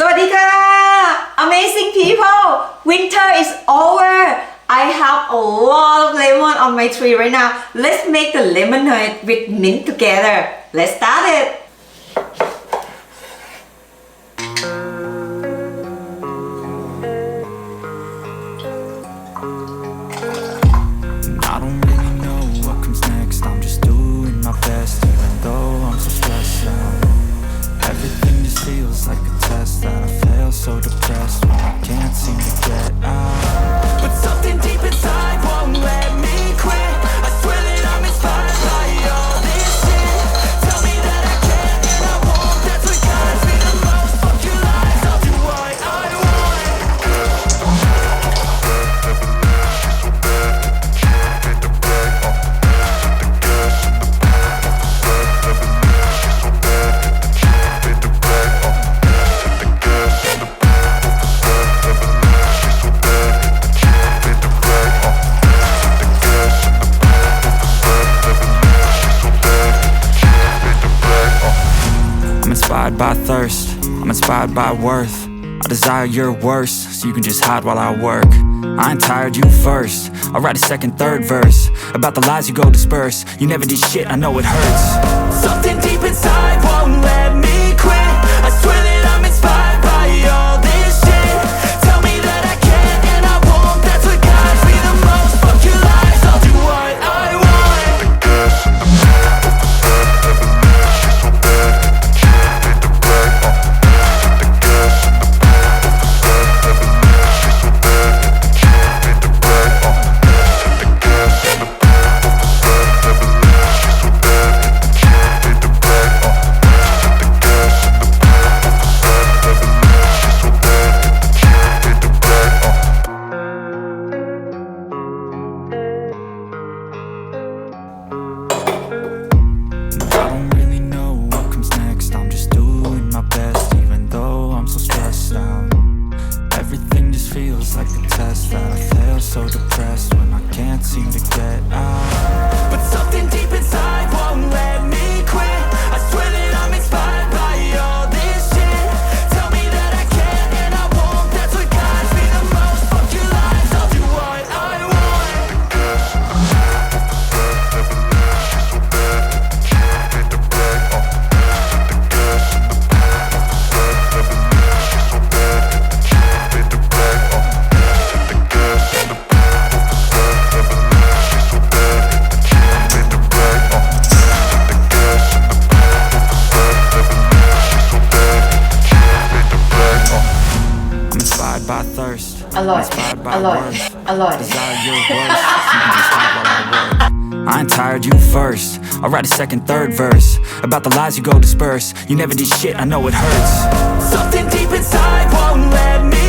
วัสดีค่ะ Amazing people winter is over I have a lot of lemon on my tree right now let's make the lemonade with mint together let's start it I don't really know what comes next I'm just doing my best even though I'm so stressed out Everything just feels like a test that I fail so depressed when I can't seem to get out But something deep inside won't let me quit I swear that I'm inspired by all this shit Tell me that I can and I won't That's what guides me the most Fuck your lies, I'll do what I want I'm inspired by thirst, I'm inspired by worth I desire your worst, so you can just hide while I work I ain't tired, you first I'll write a second, third verse About the lies you go disperse You never did shit, I know it hurts Something deep inside won't let me quit I swear that I'm inspired by all this shit Tell me that I can and I won't That's what guides me the most Fuck your lies, I'll do what I want I don't really know what comes next I'm just doing my best even though I'm so stressed out Everything just feels like a test that I fail so depressed when I can't seem to get out But something deep inside won't let me quit I swear that I'm inspired by all this shit Tell me that I can and I won't That's what guides me the most Fuck your lies, I'll do what I want I'm inspired by thirst อร่อย Inspired by อร่อย worth อร่อย Desire your worst So you can just hide while I work I ain't tired, you first I'll write a second, third verse About the lies you go disperse You never did shit, I know it hurts Something deep inside won't let me